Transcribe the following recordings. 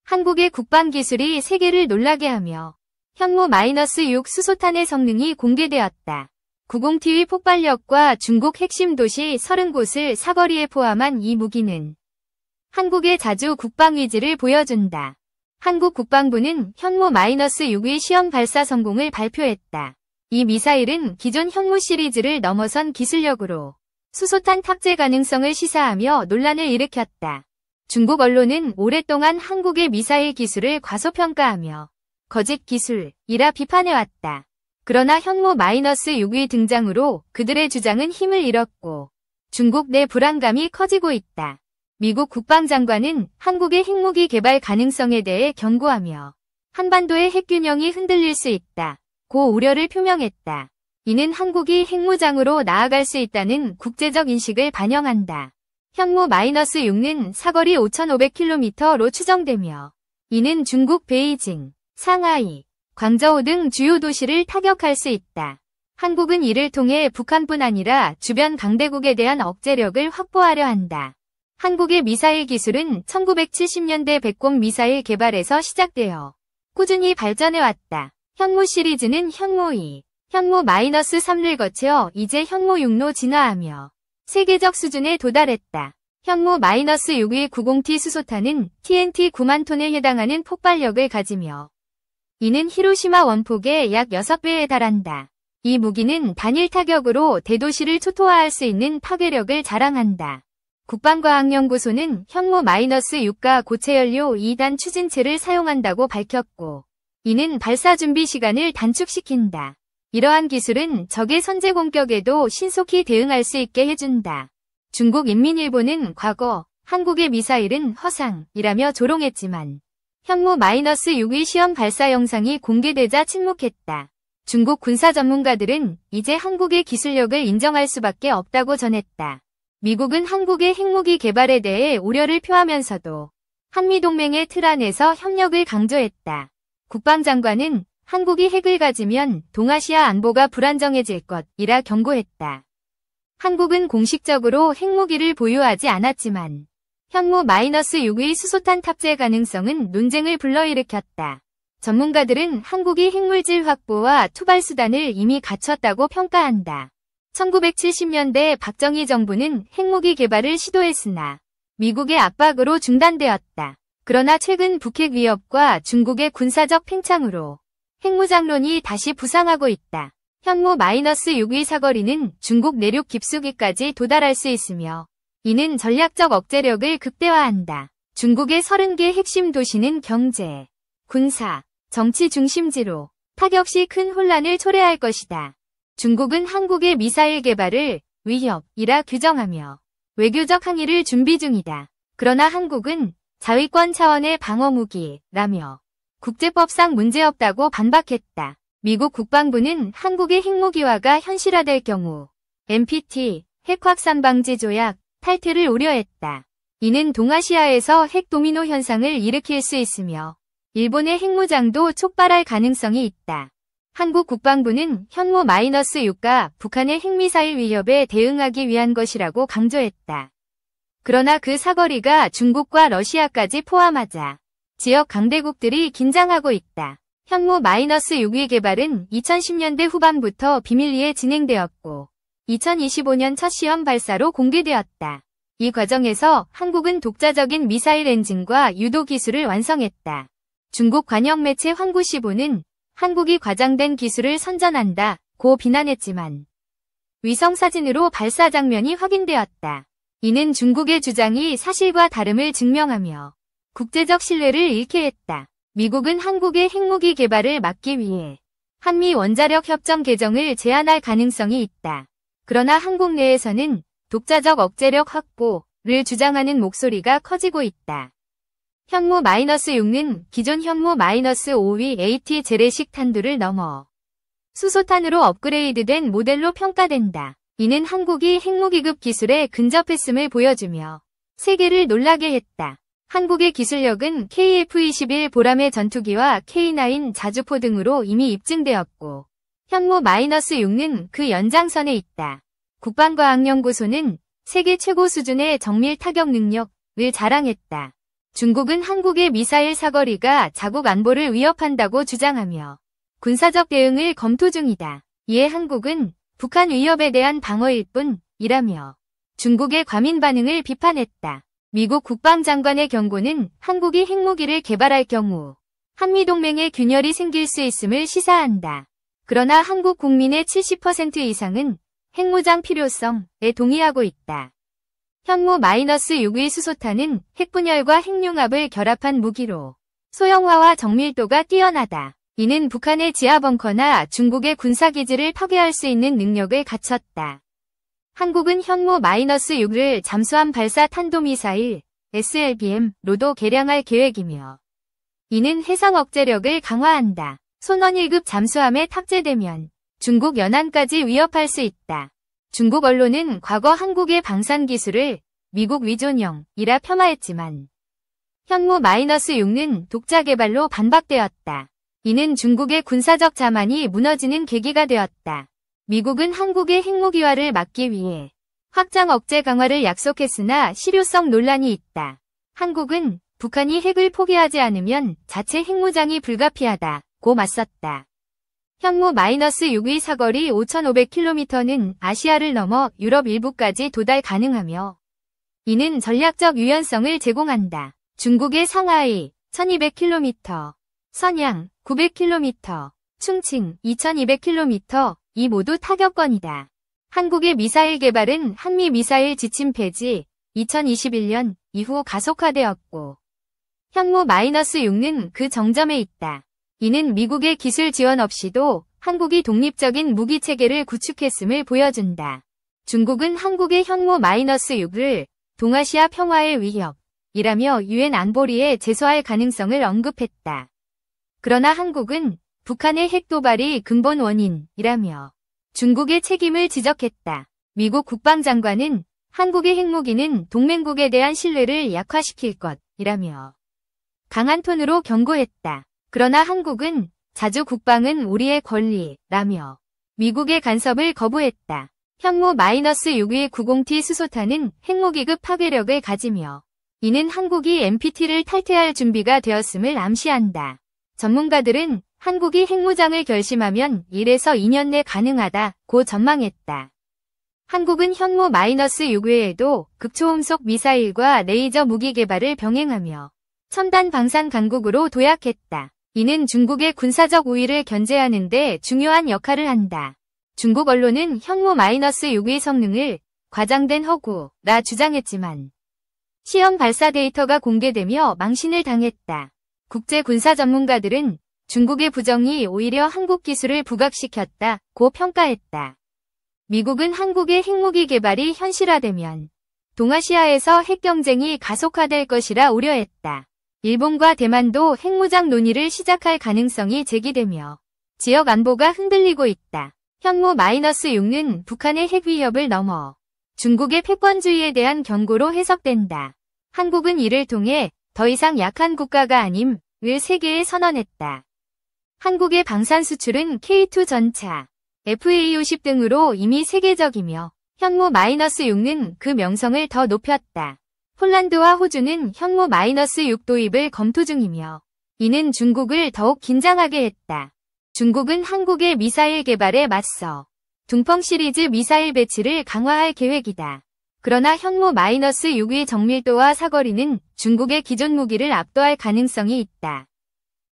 한국의 국방 기술이 세계를 놀라게 하며 현무-6 수소탄의 성능이 공개되었다. 90T의 폭발력과 중국 핵심 도시 30곳을 사거리에 포함한 이 무기는 한국의 자주 국방 의지를 보여준다. 한국 국방부는 현무-6의 시험 발사 성공을 발표했다. 이 미사일은 기존 현무 시리즈를 넘어선 기술력으로 수소탄 탑재 가능성을 시사하며 논란을 일으켰다. 중국 언론은 오랫동안 한국의 미사일 기술을 과소평가하며 거짓 기술이라 비판해왔다. 그러나 현무-6의 등장으로 그들의 주장은 힘을 잃었고 중국 내 불안감이 커지고 있다. 미국 국방장관은 한국의 핵무기 개발 가능성에 대해 경고하며 한반도의 핵균형이 흔들릴 수 있다. 고 우려를 표명했다. 이는 한국이 핵무장으로 나아갈 수 있다는 국제적 인식을 반영한다. 현무-6는 사거리 5,500km로 추정되며 이는 중국 베이징, 상하이, 광저우 등 주요 도시를 타격할 수 있다. 한국은 이를 통해 북한뿐 아니라 주변 강대국에 대한 억제력을 확보하려 한다. 한국의 미사일 기술은 1970년대 배꼽 미사일 개발에서 시작되어 꾸준히 발전해왔다. 현무 시리즈는 현무-2, 현무-3를 거쳐 이제 현무-6로 진화하며 세계적 수준에 도달했다. 현무-6의 90T 수소탄은 TNT 9만 톤에 해당하는 폭발력을 가지며 이는 히로시마 원폭의 약 6배에 달한다. 이 무기는 단일 타격으로 대도시를 초토화할 수 있는 파괴력을 자랑한다. 국방과학연구소는 현무-6가 고체연료 2단 추진체를 사용한다고 밝혔고 이는 발사 준비 시간을 단축시킨다. 이러한 기술은 적의 선제 공격에도 신속히 대응할 수 있게 해준다. 중국 인민일보는 과거 한국의 미사일은 허상이라며 조롱했지만 현무-6의 시험 발사 영상이 공개되자 침묵했다. 중국 군사 전문가들은 이제 한국의 기술력을 인정할 수밖에 없다고 전했다. 미국은 한국의 핵무기 개발에 대해 우려를 표하면서도 한미동맹의 틀 안에서 협력을 강조했다. 국방장관은 한국이 핵을 가지면 동아시아 안보가 불안정해질 것이라 경고했다. 한국은 공식적으로 핵무기를 보유하지 않았지만 현무-6의 수소탄 탑재 가능성은 논쟁을 불러일으켰다. 전문가들은 한국이 핵물질 확보와 투발 수단을 이미 갖췄다고 평가한다. 1970년대 박정희 정부는 핵무기 개발을 시도했으나 미국의 압박으로 중단되었다. 그러나 최근 북핵 위협과 중국의 군사적 팽창으로 핵무장론이 다시 부상하고 있다. 현무-6의 사거리는 중국 내륙 깊숙이까지 도달할 수 있으며 이는 전략적 억제력을 극대화한다. 중국의 30개 핵심 도시는 경제, 군사, 정치 중심지로 타격 시 큰 혼란을 초래할 것이다. 중국은 한국의 미사일 개발을 위협이라 규정하며 외교적 항의를 준비 중이다. 그러나 한국은 자위권 차원의 방어무기라며 국제법상 문제없다고 반박했다. 미국 국방부는 한국의 핵무기화가 현실화될 경우 NPT, 핵확산 방지 조약, 탈퇴를 우려했다. 이는 동아시아에서 핵 도미노 현상을 일으킬 수 있으며 일본의 핵무장도 촉발할 가능성이 있다. 한국 국방부는 현무-6가 북한의 핵미사일 위협에 대응하기 위한 것이라고 강조했다. 그러나 그 사거리가 중국과 러시아까지 포함하자 지역 강대국들이 긴장하고 있다. 현무-6의 개발은 2010년대 후반부터 비밀리에 진행되었고 2025년 첫 시험 발사로 공개되었다. 이 과정에서 한국은 독자적인 미사일 엔진과 유도 기술을 완성했다. 중국 관영 매체 황구시보는 한국이 과장된 기술을 선전한다고 비난했지만 위성 사진으로 발사 장면이 확인되었다. 이는 중국의 주장이 사실과 다름을 증명하며 국제적 신뢰를 잃게 했다. 미국은 한국의 핵무기 개발을 막기 위해 한미 원자력 협정 개정을 제안할 가능성이 있다. 그러나 한국 내에서는 독자적 억제력 확보를 주장하는 목소리가 커지고 있다. 현무-6는 기존 현무-5의 AT 재래식 탄두를 넘어 수소탄으로 업그레이드된 모델로 평가된다. 이는 한국이 핵무기급 기술에 근접했음을 보여주며 세계를 놀라게 했다. 한국의 기술력은 KF-21 보람의 전투기와 K9 자주포 등으로 이미 입증되었고 현무-6는 그 연장선에 있다. 국방과학연구소는 세계 최고 수준의 정밀 타격 능력을 자랑했다. 중국은 한국의 미사일 사거리가 자국 안보를 위협한다고 주장하며 군사적 대응을 검토 중이다. 이에 한국은 북한 위협에 대한 방어일 뿐이라며 중국의 과민 반응을 비판했다. 미국 국방장관의 경고는 한국이 핵무기를 개발할 경우 한미동맹의 균열이 생길 수 있음을 시사한다. 그러나 한국 국민의 70% 이상은 핵무장 필요성에 동의하고 있다. 현무-6의 수소탄은 핵분열과 핵융합을 결합한 무기로 소형화와 정밀도가 뛰어나다. 이는 북한의 지하벙커나 중국의 군사기지를 파괴할 수 있는 능력을 갖췄다. 한국은 현무-6를 잠수함 발사 탄도미사일 SLBM로도 개량할 계획이며 이는 해상 억제력을 강화한다. 손원 1급 잠수함에 탑재되면 중국 연안까지 위협할 수 있다. 중국 언론은 과거 한국의 방산 기술을 미국 위존형이라 폄하했지만 현무-6는 독자 개발로 반박되었다. 이는 중국의 군사적 자만이 무너지는 계기가 되었다. 미국은 한국의 핵무기화를 막기 위해 확장 억제 강화를 약속했으나 실효성 논란이 있다. 한국은 북한이 핵을 포기하지 않으면 자체 핵무장이 불가피하다고 맞섰다. 현무-6의 사거리 5,500km는 아시아를 넘어 유럽 일부까지 도달 가능하며 이는 전략적 유연성을 제공한다. 중국의 상하이 1,200km, 선양 900km, 충칭 2,200km 이 모두 타격권이다. 한국의 미사일 개발은 한미 미사일 지침 폐지 2021년 이후 가속화되었고 현무-6는 그 정점에 있다. 이는 미국의 기술 지원 없이도 한국이 독립적인 무기체계를 구축했음을 보여준다. 중국은 한국의 현무-6를 동아시아 평화의 위협이라며 유엔 안보리에 제소할 가능성을 언급했다. 그러나 한국은 북한의 핵 도발이 근본 원인이라며 중국의 책임을 지적했다. 미국 국방장관은 한국의 핵무기는 동맹국에 대한 신뢰를 약화시킬 것이라며 강한 톤으로 경고했다. 그러나 한국은 자주 국방은 우리의 권리라며 미국의 간섭을 거부했다. 현무-6의 90T 수소탄은 핵무기급 파괴력을 가지며 이는 한국이 NPT를 탈퇴할 준비가 되었음을 암시한다. 전문가들은 한국이 핵무장을 결심하면 1에서 2년 내 가능하다고 전망했다. 한국은 현무-6 외에도 극초음속 미사일과 레이저 무기 개발을 병행하며 첨단 방산 강국으로 도약했다. 이는 중국의 군사적 우위를 견제하는 데 중요한 역할을 한다. 중국 언론은 현무-6의 성능을 과장된 허구라 주장했지만 시험 발사 데이터가 공개되며 망신을 당했다. 국제 군사 전문가들은 중국의 부정이 오히려 한국 기술을 부각시켰다고 평가했다. 미국은 한국의 핵무기 개발이 현실화되면 동아시아에서 핵경쟁이 가속화될 것이라 우려했다. 일본과 대만도 핵무장 논의를 시작할 가능성이 제기되며 지역 안보가 흔들리고 있다. 현무-6는 북한의 핵 위협을 넘어 중국의 패권주의에 대한 경고로 해석된다. 한국은 이를 통해 더 이상 약한 국가가 아님을 세계에 선언했다. 한국의 방산 수출은 K2 전차, FA-50 등으로 이미 세계적이며 현무-6는 그 명성을 더 높였다. 폴란드와 호주는 현무-6 도입을 검토 중이며 이는 중국을 더욱 긴장하게 했다. 중국은 한국의 미사일 개발에 맞서 둥펑 시리즈 미사일 배치를 강화할 계획이다. 그러나 현무-6의 정밀도와 사거리는 중국의 기존 무기를 압도할 가능성이 있다.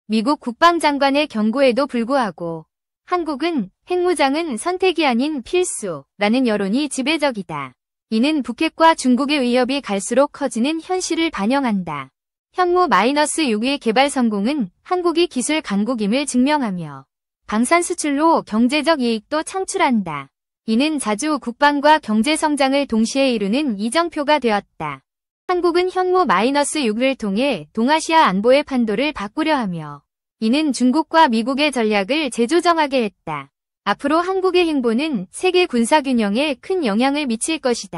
미국 국방장관의 경고에도 불구하고 한국은 핵무장은 선택이 아닌 필수라는 여론이 지배적이다. 이는 북핵과 중국의 위협이 갈수록 커지는 현실을 반영한다. 현무-6의 개발 성공은 한국이 기술 강국임을 증명하며 방산 수출로 경제적 이익도 창출한다. 이는 자주 국방과 경제 성장을 동시에 이루는 이정표가 되었다. 한국은 현무-6를 통해 동아시아 안보의 판도를 바꾸려 하며 이는 중국과 미국의 전략을 재조정하게 했다. 앞으로 한국의 행보는 세계 군사 균형에 큰 영향을 미칠 것이다.